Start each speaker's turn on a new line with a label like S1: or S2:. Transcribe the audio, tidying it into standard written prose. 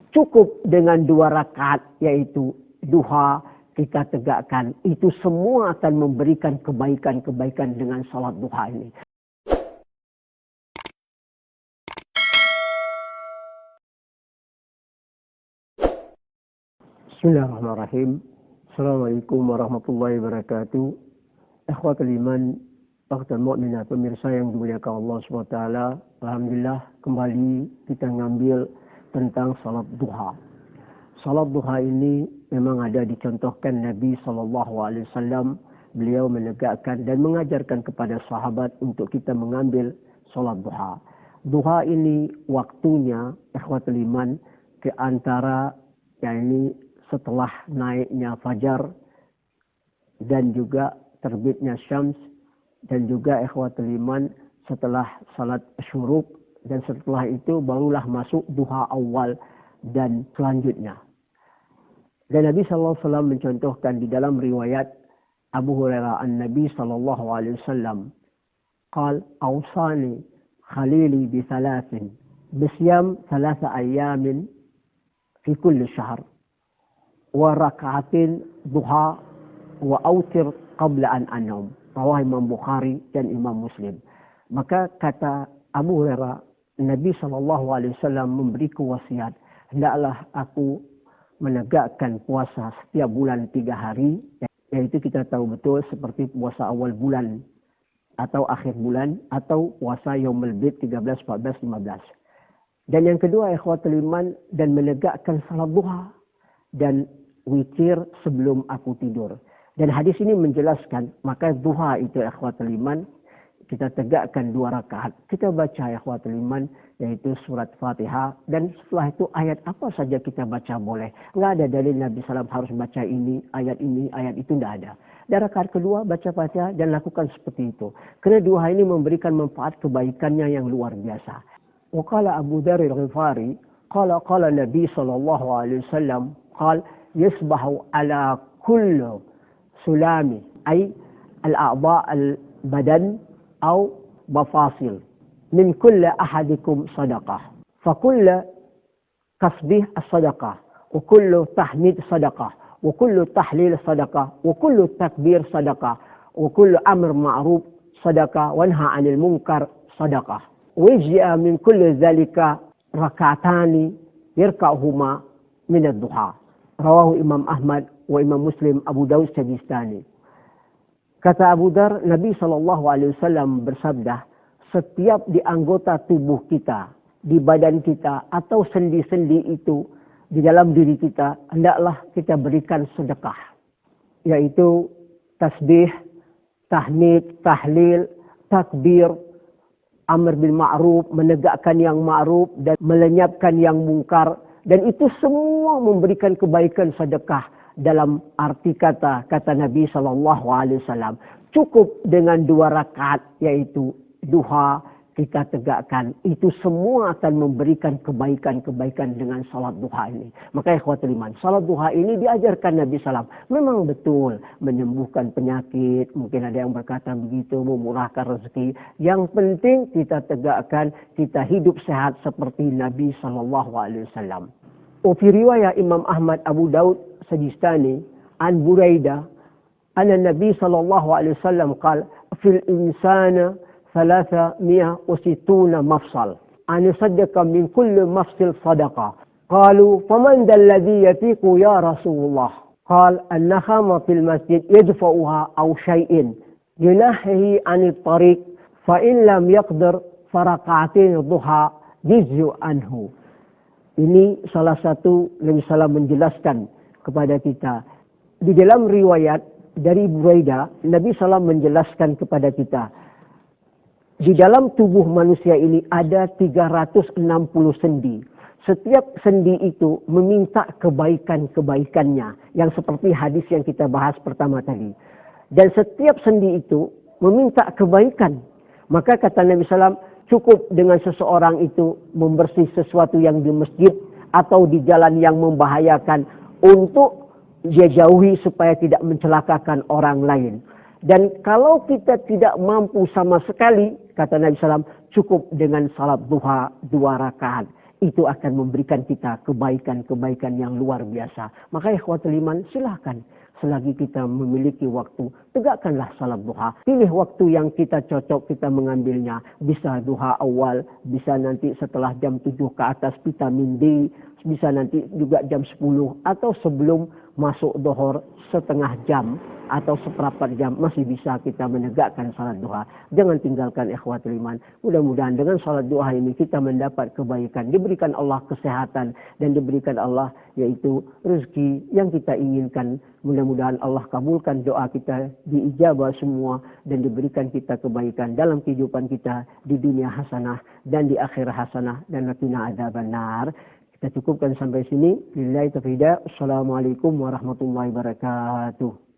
S1: Cukup dengan 2 rakaat yaitu duha kita tegakkan. Itu semua akan memberikan kebaikan-kebaikan dengan salat duha ini. Bismillahirrahmanirrahim. Assalamualaikum warahmatullahi wabarakatuh. Ikhwatul iman, akhwat mukminah, pemirsa yang dimuliakan Allah SWT. Alhamdulillah kembali kita ngambil tentang salat duha. Salat duha ini memang ada dicontohkan Nabi SAW. Beliau menegakkan dan mengajarkan kepada sahabat untuk kita mengambil salat duha. Duha ini waktunya ikhwatul iman ke antara yakni setelah naiknya fajar dan juga terbitnya syams, dan juga ikhwatul iman setelah salat syuruk, dan setelah itu barulah masuk duha awal dan selanjutnya. Dan Nabi SAW mencontohkan di dalam riwayat Abu Hurairah an-Nabi SAW قال أوصاني خليلي بثلاث بصيام 3 أيام في كل شهر وركعتين ضحى وأوتر قبل أن أنام. Rawah Imam Bukhari dan Imam Muslim. Maka kata Abu Hurairah, Nabi SAW memberiku wasiat, hendaklah aku menegakkan puasa setiap bulan 3 hari, yaitu kita tahu betul seperti puasa awal bulan atau akhir bulan, atau puasa Yaumul Bid 13, 14, 15. Dan yang kedua ikhwatul iman, dan menegakkan salat duha dan witir sebelum aku tidur. Dan hadis ini menjelaskan, maka duha itu ikhwatul iman, kita tegakkan 2 rakaat. Kita baca ikhwatul iman, yaitu surat Fatihah. Dan setelah itu ayat apa saja kita baca boleh. Nggak ada dalil Nabi SAW harus baca ini, ayat itu nggak ada. Dan rakaat kedua baca Fatihah dan lakukan seperti itu. Karena duha ini memberikan manfaat kebaikannya yang luar biasa. Waqala Abu Dzar al-Ghifari, qala Nabi SAW, qala yasbahu ala kullu sulami, ay al-a'dha' al-badan أو مفاصل من كل أحدكم صدقة، فكل تسبيح الصدقة، وكل تحميد صدقة، وكل تحليل صدقة، وكل تكبير صدقة، وكل أمر معروف صدقة، ونهى عن المنكر صدقة، ويجزئ من كل ذلك ركعتان يركعهما من الضحى. رواه إمام أحمد وإمام مسلم أبو داود السجستاني. Kata Abu Dzar, Nabi SAW bersabda, setiap di anggota tubuh kita, di badan kita, atau sendi-sendi itu, di dalam diri kita, hendaklah kita berikan sedekah. Yaitu tasbih, tahmid, tahlil, takbir, amr bil ma'ruf, menegakkan yang ma'ruf, dan melenyapkan yang mungkar. Dan itu semua memberikan kebaikan sedekah. Dalam arti kata Nabi SAW, cukup dengan 2 rakaat yaitu duha kita tegakkan. Itu semua akan memberikan kebaikan-kebaikan dengan salat duha ini. Maka ikhwatul iman, salat duha ini diajarkan Nabi SAW. Memang betul menyembuhkan penyakit. Mungkin ada yang berkata begitu, memurahkan rezeki. Yang penting kita tegakkan, kita hidup sehat seperti Nabi SAW. Fi riwayat Imam Ahmad Abu Daud Sajistani an Buraidah anna Nabi sallallahu alaihi wasallam qala fil insana 360 mafsal an yusaddaqa min kulli mafsil sadaqa qalu faman dhal ladhi yatiqu ya Rasulullah qala an-nakhama fil masjid yadfa'uha aw shay'in yunahihi 'anil tariq fa in lam yaqdir faraka'atin duha jizyu anhu. Ini salah satu Nabi SAW menjelaskan kepada kita. Di dalam riwayat dari Buraidah, Nabi SAW menjelaskan kepada kita. Di dalam tubuh manusia ini ada 360 sendi. Setiap sendi itu meminta kebaikan-kebaikannya. Yang seperti hadis yang kita bahas pertama tadi. Dan setiap sendi itu meminta kebaikan. Maka kata Nabi SAW, cukup dengan seseorang itu membersih sesuatu yang di masjid atau di jalan yang membahayakan untuk dia jauhi supaya tidak mencelakakan orang lain. Dan kalau kita tidak mampu sama sekali, kata Nabi SAW, cukup dengan salat duha 2 rakaat. itu akan memberikan kita kebaikan-kebaikan yang luar biasa. Maka ikhwatul iman, silahkan selagi kita memiliki waktu, tegakkanlah salat duha. Pilih waktu yang kita cocok, kita mengambilnya. Bisa duha awal, bisa nanti setelah jam 7 ke atas vitamin D, bisa nanti juga jam 10 atau sebelum masuk dohor setengah jam atau seperempat jam masih bisa kita menegakkan salat duha. Jangan tinggalkan ikhwatul iman. Mudah-mudahan dengan salat duha ini kita mendapat kebaikan, diberikan Allah kesehatan dan diberikan Allah yaitu rezeki yang kita inginkan. Mudah-mudahan Allah kabulkan doa kita, diijabah semua dan diberikan kita kebaikan dalam kehidupan kita di dunia hasanah dan di akhir hasanah dan qina adzabannar. Kita cukupkan sampai sini. Billahi taufiq. Assalamualaikum warahmatullahi wabarakatuh.